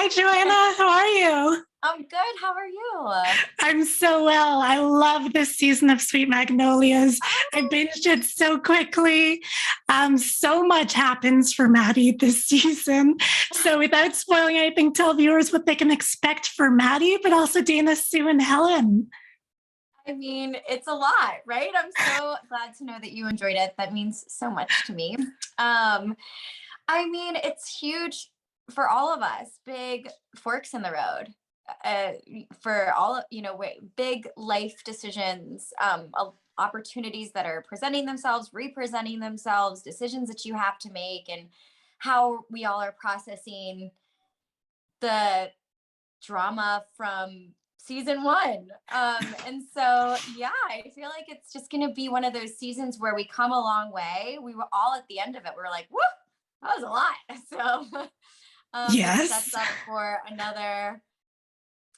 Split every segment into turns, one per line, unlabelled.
Hi, JoAnna. How are you?
I'm good. How are you?
I'm so well. I love this season of Sweet Magnolias. I binged it so quickly. So much happens for Maddie this season. So, without spoiling anything, tell viewers what they can expect for Maddie, but also Dana, Sue, and Helen.
I mean, it's a lot, right? I'm so glad to know that you enjoyed it. That means so much to me. I mean, it's huge for all of us, big forks in the road. Uh, for all, big life decisions, opportunities that are presenting themselves, representing themselves, decisions that you have to make, and how we all are processing the drama from season one. And so, yeah, I feel like it's just going to be one of those seasons where we come a long way. We were all at the end of it. We are like, whoa, that was a lot. So it
Yes.
sets up for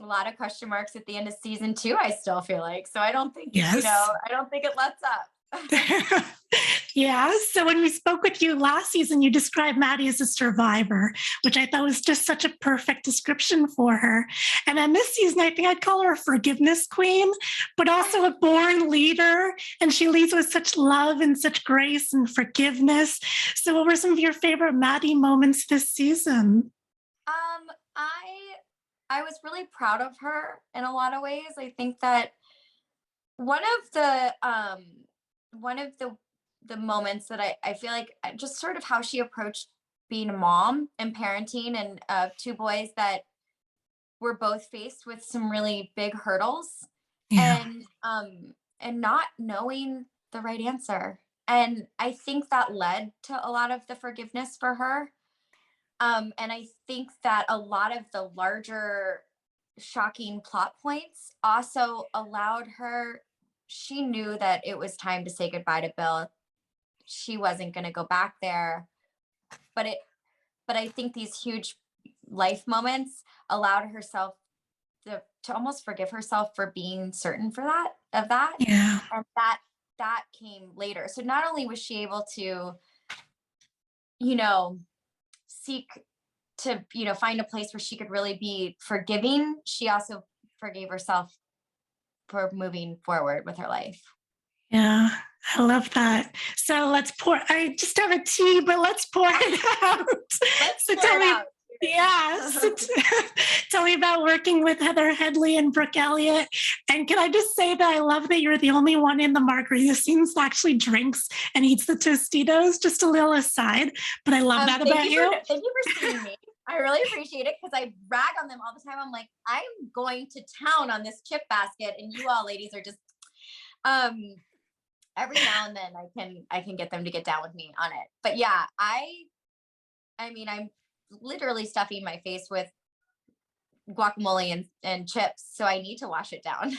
a lot of question marks at the end of season two, I still feel like. So I don't think,
Yes.
I don't think it lets up.
Yeah. So when we spoke with you last season, you described Maddie as a survivor, which I thought was just such a perfect description for her. And then this season, I think I'd call her a forgiveness queen, but also a born leader. And she leads with such love and such grace and forgiveness. So what were some of your favorite Maddie moments this season?
I was really proud of her in a lot of ways. I think that one of the moments that I feel like just sort of how she approached being a mom and parenting and two boys that were both faced with some really big hurdles
Yeah.
and not knowing the right answer. And I think that led to a lot of the forgiveness for her. And I think that a lot of the larger shocking plot points also allowed her, she knew that it was time to say goodbye to Bill. She wasn't going to go back there, but I think these huge life moments allowed herself to almost forgive herself for being certain for that of that.
Yeah.
And that came later. So not only was she able to, seek to, find a place where she could really be forgiving, she also forgave herself for moving forward with her life.
Yeah, I love that. So let's pour. I just have a tea, but let's pour it out.
Let's
So
pour
tell
it
me,
out.
yeah, tell me about working with Headley and Brooke Elliott. And can I just say that I love that you're the only one in the margarita scenes that actually drinks and eats the Tostitos. Just a little aside, but I love that about you.
Thank you for seeing me. I really appreciate it because I brag on them all the time. I'm like, I'm going to town on this chip basket, and you all ladies are just every now and then I can get them to get down with me on it. But yeah, I mean, I'm literally stuffing my face with guacamole and chips, so I need to wash it down.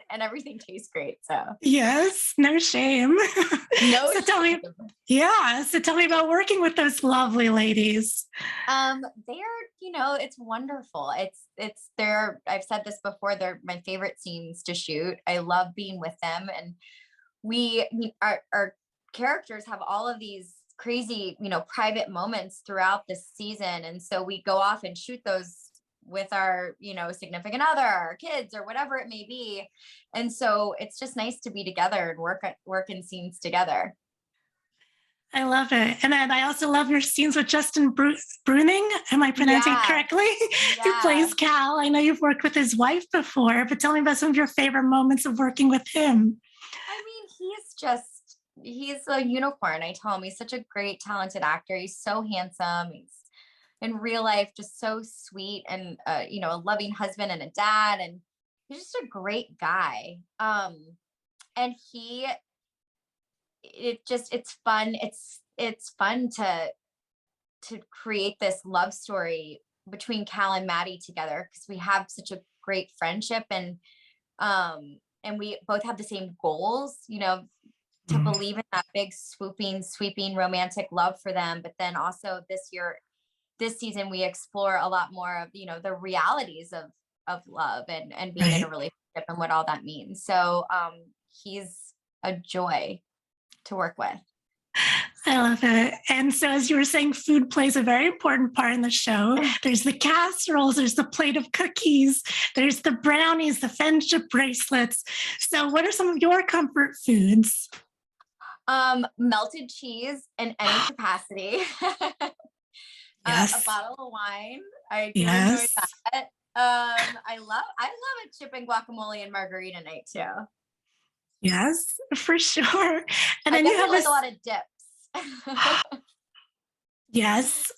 And everything tastes great. So
Yes, no shame.
no
So tell me,
shame.
yeah. So tell me about working with those lovely ladies.
It's wonderful. I've said this before, they're my favorite scenes to shoot. I love being with them, and our characters have all of these crazy, private moments throughout the season. And so we go off and shoot those with our, significant other, our kids, or whatever it may be. And so it's just nice to be together and work in scenes together.
I love it. And then I also love your scenes with Justin Bruning. Am I pronouncing it correctly? Who plays Cal. I know you've worked with his wife before, but tell me about some of your favorite moments of working with him.
I mean, he's a unicorn. I tell him he's such a great, talented actor. He's so handsome. He's in real life just so sweet and a loving husband and a dad, and he's just a great guy. And it's fun. It's fun to create this love story between Cal and Maddie together, because we have such a great friendship, and we both have the same goals, to believe in that big sweeping romantic love for them. But then also this season, we explore a lot more of, the realities of love and being in a relationship and what all that means. So he's a joy to work with.
I love it. And so, as you were saying, food plays a very important part in the show. There's the casseroles, there's the plate of cookies, there's the brownies, the friendship bracelets. So, what are some of your comfort foods?
Melted cheese in any capacity. A
Yes.
bottle of wine. I do enjoy
Yes.
that. I love a chip and guacamole and margarita night too.
Yes, for sure. And
I
then you
guess I
have
like a
this.
lot of dips.
Yes.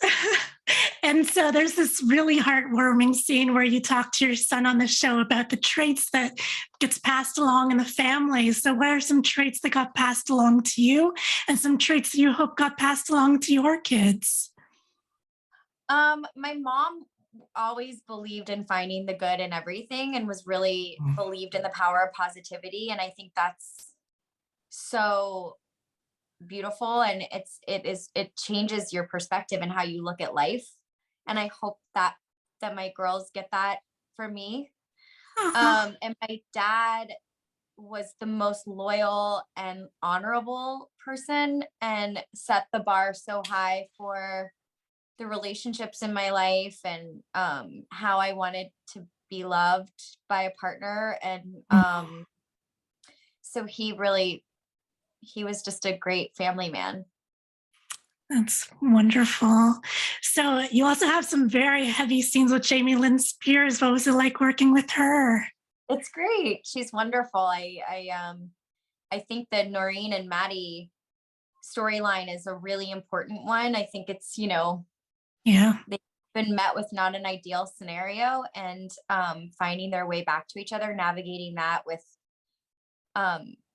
And so there's this really heartwarming scene where you talk to your son on the show about the traits that gets passed along in the family. So what are some traits that got passed along to you and some traits that you hope got passed along to your kids?
My mom always believed in finding the good in everything and was really believed in the power of positivity. And I think that's so beautiful, and it changes your perspective and how you look at life. And I hope that my girls get that from me.
Uh-huh.
And my dad was the most loyal and honorable person and set the bar so high for the relationships in my life, and how I wanted to be loved by a partner. And so he was just a great family man.
That's wonderful. So you also have some very heavy scenes with Jamie Lynn Spears. What was it like working with her?
It's great. She's wonderful. I think the Noreen and Maddie storyline is a really important one. I think it's,
Yeah.
they've been met with not an ideal scenario, and finding their way back to each other, navigating that with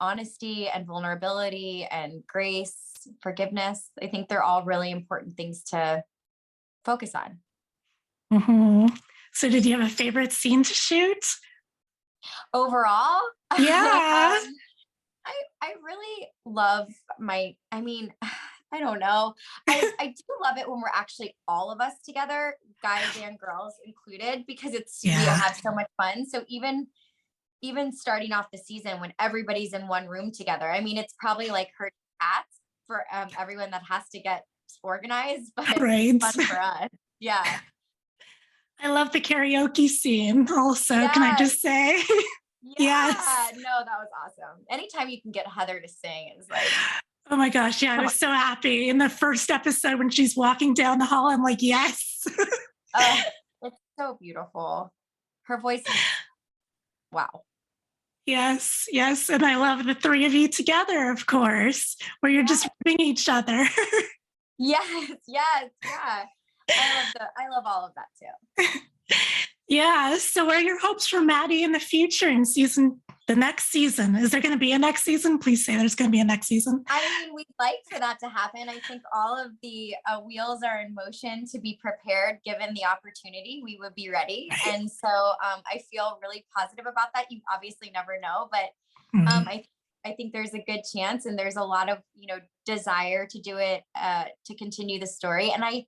honesty and vulnerability and grace, forgiveness. I think they're all really important things to focus on.
Hmm. So did you have a favorite scene to shoot?
Overall,
Yeah.
I really love I mean, I don't know. I do love it when we're actually all of us together, guys and girls included, because we
Yeah.
have so much fun. So even starting off the season when everybody's in one room together, I mean, it's probably like herd cats for everyone that has to get organized, but
Right.
it's fun for us. Yeah.
I love the karaoke scene also. Can I
Yes.
just say?
Yeah.
Yes.
No, that was awesome. Anytime you can get Heather to sing is like,
Oh my gosh. Yeah. I was so happy in the first episode when she's walking down the hall. I'm like, yes.
oh, it's so beautiful. Her voice is wow.
Yes. Yes. And I love the three of you together, of course, where you're just
Yeah.
ripping each other.
Yes, yes, yeah. I love all of that too.
Yeah. So, what are your hopes for Maddie in the future in the next season? Is there going to be a next season? Please say there's going to be a next season.
I mean, we'd like for that to happen. I think all of the wheels are in motion to be prepared. Given the opportunity, we would be ready.
Right.
And so I feel really positive about that. You obviously never know, but
Mhm.
I think there's a good chance, and there's a lot of desire to do it, to continue the story. And I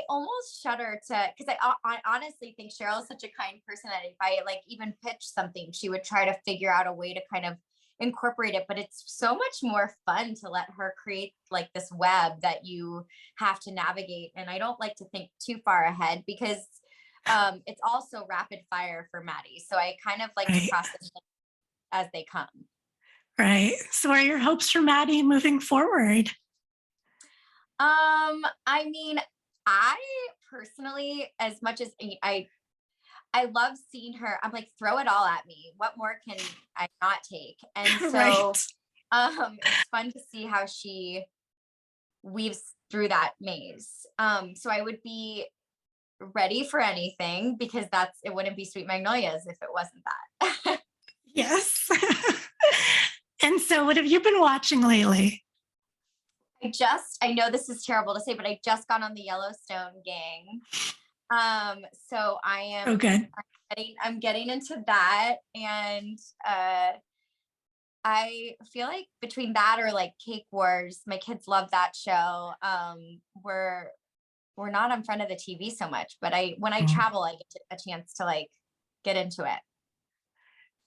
almost shudder because I honestly think Cheryl is such a kind person that if I like even pitch something, she would try to figure out a way to kind of incorporate it. But it's so much more fun to let her create like this web that you have to navigate. And I don't like to think too far ahead, because it's also rapid fire for Maddie. So I kind of like to
Right.
process things as they come.
Right. So, what are your hopes for Maddie moving forward?
I mean, I personally, as much as I love seeing her, I'm like, throw it all at me. What more can I not take? And so
Right.
it's fun to see how she weaves through that maze. So I would be ready for anything, because it wouldn't be Sweet Magnolias if it wasn't that.
Yes. And so, what have you been watching lately?
I know this is terrible to say, but I just got on the Yellowstone gang. So
Oh, good.
I'm getting into that, and I feel like between that or like Cake Wars, my kids love that show. We're not in front of the TV so much, but when I
Mhm.
travel, I get a chance to like get into it.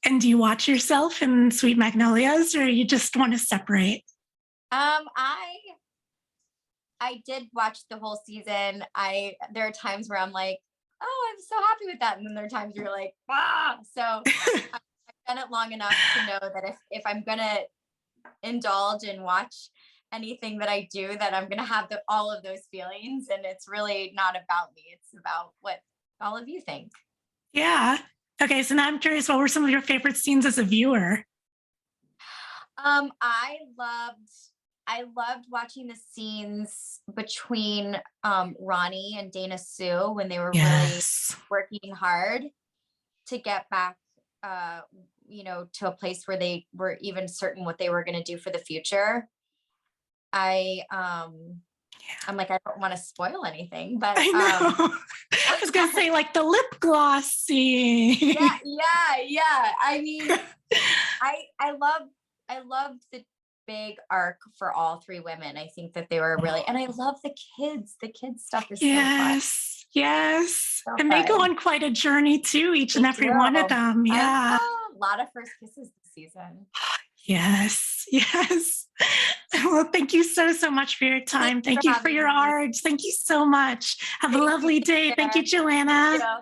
And do you watch yourself in Sweet Magnolias, or you just want to separate?
I I did watch the whole season. There are times where I'm like, oh, I'm so happy with that. And then there are times where you're like, ah. So I've done it long enough to know that if I'm gonna indulge and watch anything that I do, that I'm gonna have all of those feelings. And it's really not about me. It's about what all of you think.
Yeah. Okay. So now I'm curious, what were some of your favorite scenes as a viewer?
I loved watching the scenes between Ronnie and Dana Sue when they were really working hard to get back to a place where they were even certain what they were going to do for the future. I'm like, I don't want to spoil anything, but
I know. I was gonna say like the lip gloss scene.
yeah. I mean, I loved the big arc for all three women. I think that they were really, and I love the kids. The kids stuff is so fun.
Yes.
So
and
fun.
They go on quite a journey too, each and every one of them. Yeah.
A lot of first kisses this season.
Yes. Well, thank you so much for your time. Thank you for your art. Thank you so much. Have a lovely day. Thank you, JoAnna.